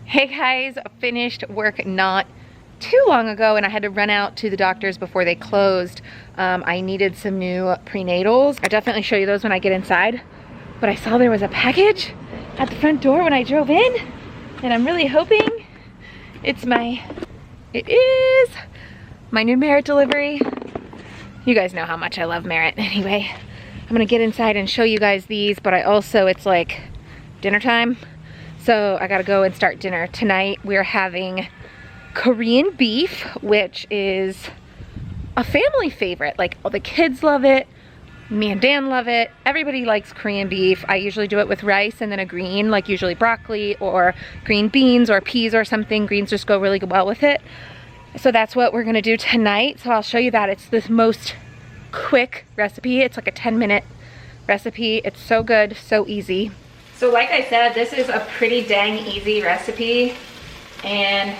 Hey guys, finished work not too long ago and I had to run out to the doctor's before they closed. I needed some new prenatals. I'll definitely show you those when I get inside. But I saw there was a package at the front door when I drove in, and I'm really hoping it is my new Merit delivery. You guys know how much I love Merit. Anyway, I'm gonna get inside and show you guys these, but it's like dinner time. So I gotta go and start dinner. Tonight we're having Korean beef, which is a family favorite. Like, all the kids love it, me and Dan love it. Everybody likes Korean beef. I usually do it with rice and then a green, like usually broccoli or green beans or peas or something. Greens just go really well with it. So that's what we're gonna do tonight. So I'll show you that. It's the most quick recipe. It's like a 10-minute recipe. It's so good, so easy. So like I said, this is a pretty dang easy recipe, and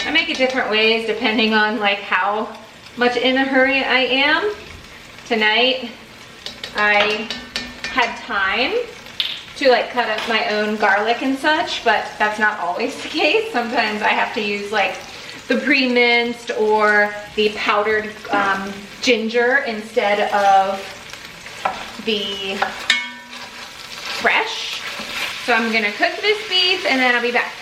I make it different ways depending on like how much in a hurry I am. Tonight, I had time to like cut up my own garlic and such, but that's not always the case. Sometimes I have to use like the pre-minced or the powdered ginger instead of the fresh. So I'm gonna cook this beef and then I'll be back.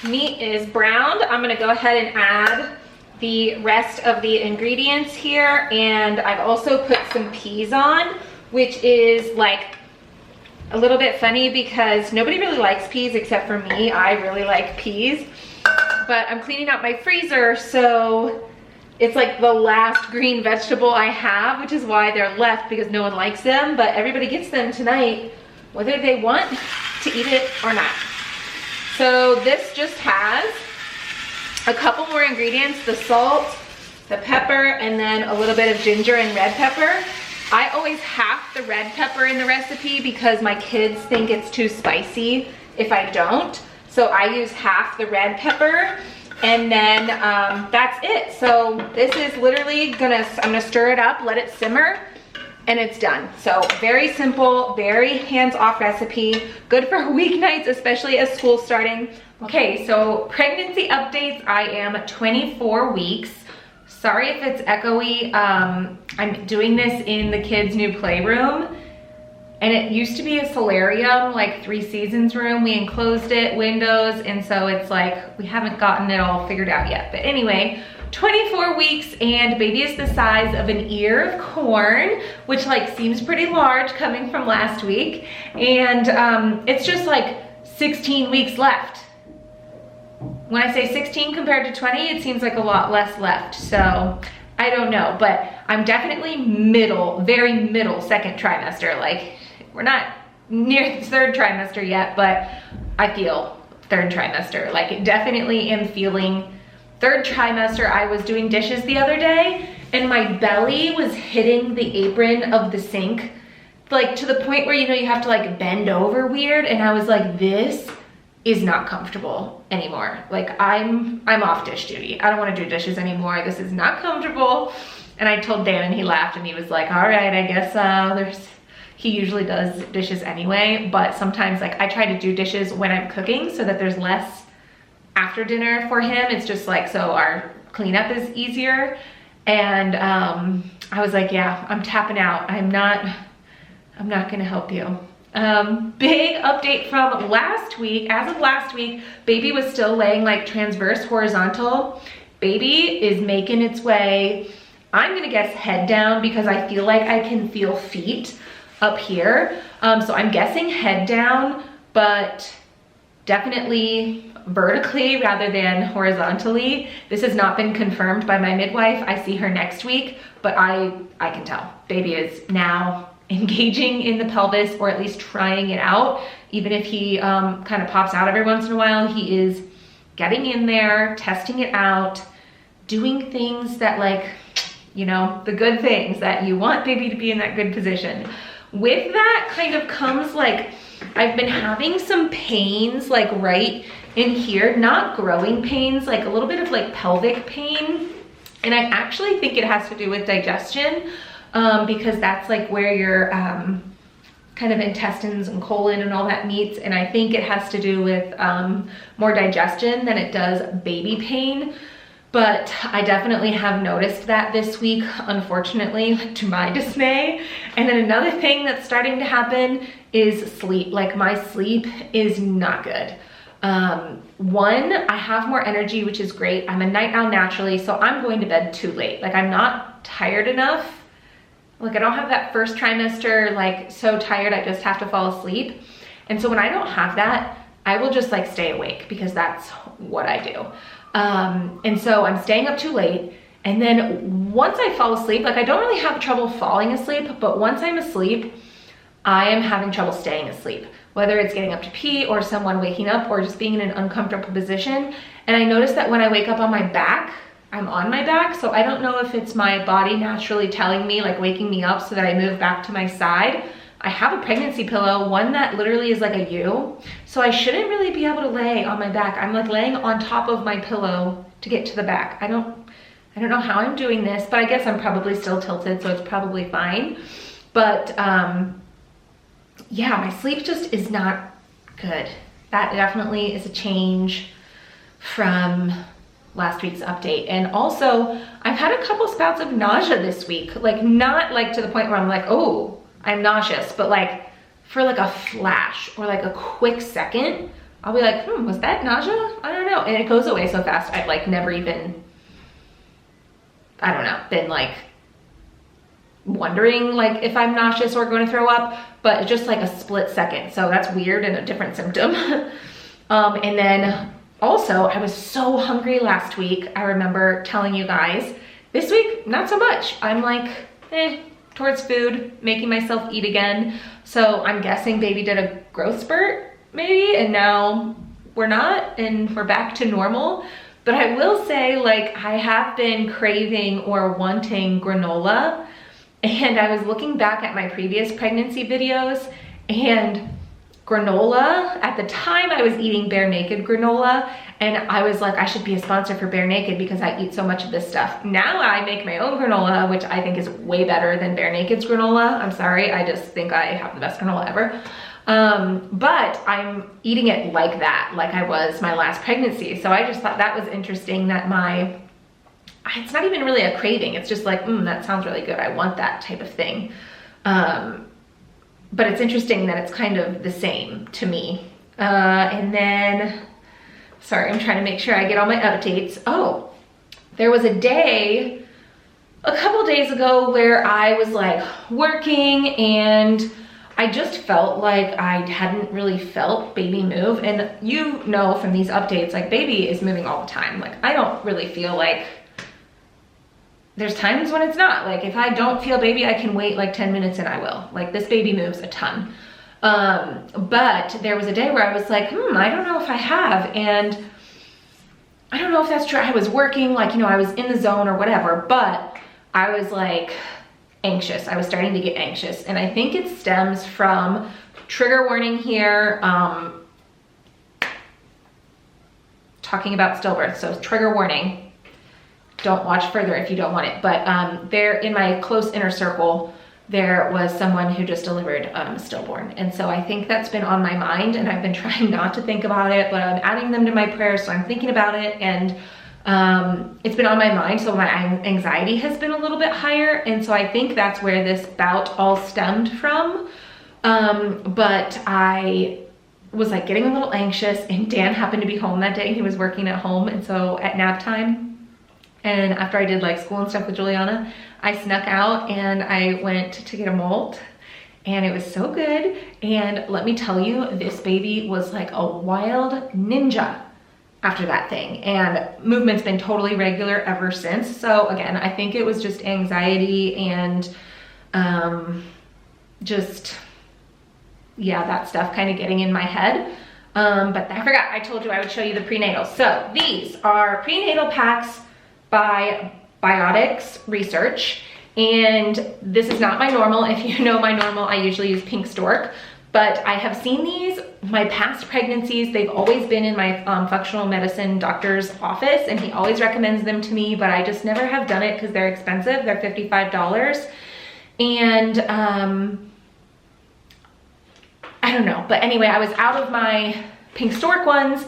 Meat is browned. I'm gonna go ahead and add the rest of the ingredients here, and I've also put some peas on, which is like a little bit funny because nobody really likes peas except for me. I really like peas, but I'm cleaning out my freezer, so it's like the last green vegetable I have, which is why they're left, because no one likes them, but everybody gets them tonight, whether they want to eat it or not. So this just has a couple more ingredients: the salt, the pepper, and then a little bit of ginger and red pepper. I always half the red pepper in the recipe because my kids think it's too spicy if I don't. So I use half the red pepper, and then that's it. So this is literally I'm gonna stir it up, let it simmer, and it's done. So very simple, very hands-off recipe, good for weeknights, especially as school's starting. Okay, so pregnancy updates. I am 24 weeks. Sorry if it's echoey. I'm doing this in the kids' new playroom, and it used to be a solarium, like 3 seasons room. We enclosed it, windows, and so it's like we haven't gotten it all figured out yet. But anyway, 24 weeks, and baby is the size of an ear of corn, which like seems pretty large coming from last week. And it's just like 16 weeks left. When I say 16 compared to 20, it seems like a lot less left. So I don't know, but I'm definitely middle, very middle second trimester. Like, we're not near the 3rd trimester yet, but I feel 3rd trimester. Like, definitely am feeling 3rd trimester. I was doing dishes the other day and my belly was hitting the apron of the sink, like to the point where, you know, you have to like bend over weird. And I was like, this is not comfortable anymore. Like, I'm off dish duty. I don't want to do dishes anymore. This is not comfortable. And I told Dan and he laughed and he was like, all right, I guess he usually does dishes anyway, but sometimes like I try to do dishes when I'm cooking so that there's less after dinner for him. It's just like, so our cleanup is easier. And I was like, yeah, I'm tapping out. I'm not gonna help you. Big update from last week. As of last week, baby was still laying like transverse horizontal. Baby is making its way, I'm gonna guess head down, because I feel like I can feel feet up here. So I'm guessing head down, but definitely vertically rather than horizontally. This has not been confirmed by my midwife. I see her next week, but I can tell baby is now engaging in the pelvis, or at least trying it out. Even if he kind of pops out every once in a while, he is getting in there, testing it out, doing things that, like, you know, the good things that you want baby to be in that good position. With that kind of comes like, I've been having some pains like right in here, not growing pains, like a little bit of like pelvic pain. And I actually think it has to do with digestion, because that's like where your kind of intestines and colon and all that meets, and I think it has to do with more digestion than it does baby pain. But I definitely have noticed that this week, unfortunately, like, to my dismay. And then another thing that's starting to happen is sleep. Like, my sleep is not good. One, I have more energy, which is great. I'm a night owl naturally, so I'm going to bed too late. Like, I'm not tired enough. Like, I don't have that first trimester, like, so tired I just have to fall asleep. And so when I don't have that, I will just like stay awake because that's what I do. And so I'm staying up too late. And then once I fall asleep, like, I don't really have trouble falling asleep, but once I'm asleep, I am having trouble staying asleep, whether it's getting up to pee or someone waking up or just being in an uncomfortable position. And I notice that when I wake up on my back, I'm on my back. So I don't know if it's my body naturally telling me, like, waking me up so that I move back to my side. I have a pregnancy pillow, one that literally is like a U. So I shouldn't really be able to lay on my back. I'm like laying on top of my pillow to get to the back. I don't know how I'm doing this, but I guess I'm probably still tilted, so it's probably fine. But yeah, my sleep just is not good. That definitely is a change from last week's update. And also, I've had a couple spouts of nausea this week. Like, not like to the point where I'm like, oh, I'm nauseous, but like for like a flash or like a quick second, I'll be like, was that nausea? I don't know. And it goes away so fast. I've like never even, I don't know, been like wondering like if I'm nauseous or going to throw up, but just like a split second. So that's weird and a different symptom. And then also, I was so hungry last week. I remember telling you guys. This week, not so much. I'm like, towards food, making myself eat again. So I'm guessing baby did a growth spurt maybe, and now we're not, and we're back to normal. But I will say, like, I have been craving or wanting granola. And I was looking back at my previous pregnancy videos, and granola, at the time I was eating Bare Naked granola, and I was like, I should be a sponsor for Bare Naked because I eat so much of this stuff. Now I make my own granola, which I think is way better than Bare Naked's granola. I'm sorry, I just think I have the best granola ever. But I'm eating it like that, like I was my last pregnancy. So I just thought that was interesting that it's not even really a craving. It's just like, that sounds really good. I want that type of thing. But it's interesting that it's kind of the same to me. And then, sorry, I'm trying to make sure I get all my updates. Oh, there was a couple days ago where I was like working and I just felt like I hadn't really felt baby move. And you know from these updates, like, baby is moving all the time. Like, I don't really feel like, there's times when it's not. Like, if I don't feel baby, I can wait like 10 minutes and I will. Like, this baby moves a ton. But there was a day where I was like, I don't know if I have. And I don't know if that's true. I was working, like, I was in the zone or whatever, but I was like anxious. I was starting to get anxious. And I think it stems from, trigger warning here, talking about stillbirth. So trigger warning. Don't watch further if you don't want it. But there, in my close inner circle, there was someone who just delivered stillborn. And so I think that's been on my mind, and I've been trying not to think about it, but I'm adding them to my prayers, so I'm thinking about it, and it's been on my mind, so my anxiety has been a little bit higher, and so I think that's where this bout all stemmed from. But I was like getting a little anxious, and Dan happened to be home that day. He was working at home, and so at nap time, and after I did like school and stuff with Juliana, I snuck out and I went to get a molt, and it was so good. And let me tell you, this baby was like a wild ninja after that thing, and movement's been totally regular ever since. So again, I think it was just anxiety and just, yeah, that stuff kind of getting in my head. But I forgot, I told you I would show you the prenatal. So these are prenatal packs by Biotics Research, and this is not my normal. If you know my normal, I usually use Pink Stork, but I have seen these my past pregnancies. They've always been in my functional medicine doctor's office, and he always recommends them to me, but I just never have done it because they're expensive. They're $55, and I don't know. But anyway, I was out of my Pink Stork ones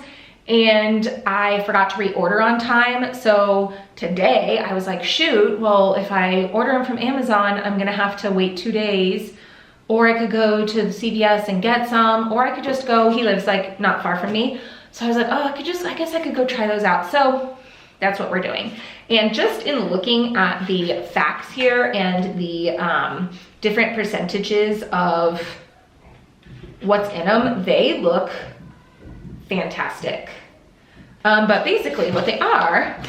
and I forgot to reorder on time. So today I was like, shoot, well, if I order them from Amazon, I'm gonna have to wait 2 days, or I could go to the CVS and get some, or I could just go, he lives like not far from me. So I was like, oh, I guess I could go try those out. So that's what we're doing. And just in looking at the facts here and the different percentages of what's in them, they look fantastic. But basically what they are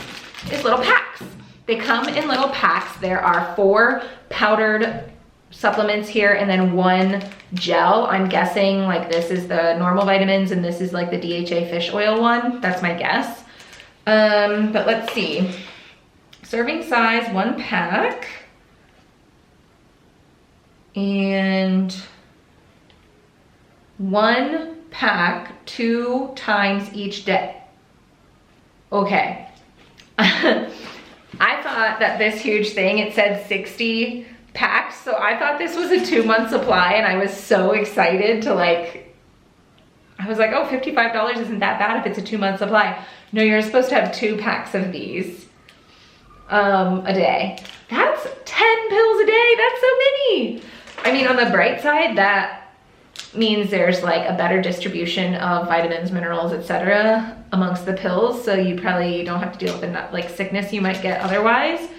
is little packs. They come in little packs. There are 4 powdered supplements here and then 1 gel. I'm guessing like this is the normal vitamins and this is like the DHA fish oil one. That's my guess. But let's see. Serving size, 1 pack. And 1 pack 2 times each day. Okay. I thought that this huge thing, it said 60 packs. So I thought this was a 2-month supply and I was so excited to like, I was like, oh, $55 isn't that bad if it's a 2-month supply. No, you're supposed to have 2 packs of these a day. That's 10 pills a day. That's so many. I mean, on the bright side, that means there's like a better distribution of vitamins, minerals, etc. amongst the pills. So you probably don't have to deal with the like sickness you might get otherwise.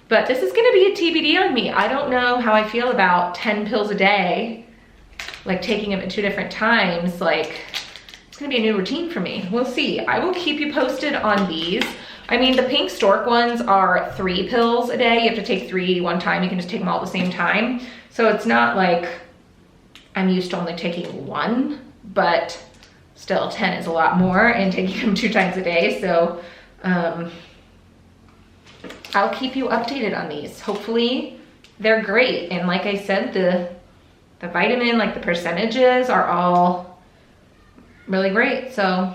But this is gonna be a TBD on me. I don't know how I feel about 10 pills a day, like taking them at 2 different times. Like, it's gonna be a new routine for me. We'll see. I will keep you posted on these. I mean, the Pink Stork ones are 3 pills a day. You have to take 3 one time. You can just take them all at the same time. So it's not like I'm used to only taking 1, but still 10 is a lot more and taking them 2 times a day. So I'll keep you updated on these. Hopefully they're great. And like I said, the vitamin, like the percentages are all really great. So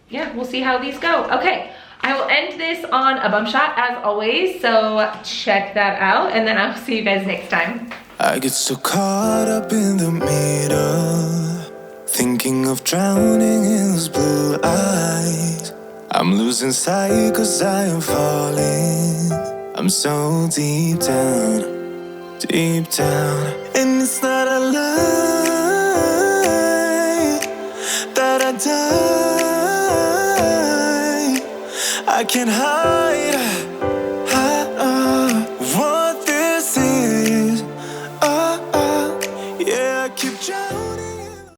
yeah, we'll see how these go. Okay, I will end this on a bum shot as always. So check that out and then I'll see you guys next time. I get so caught up in the middle, thinking of drowning in those blue eyes. I'm losing sight 'cause I am falling. I'm so deep down, and it's not a lie that I die. I can't hide.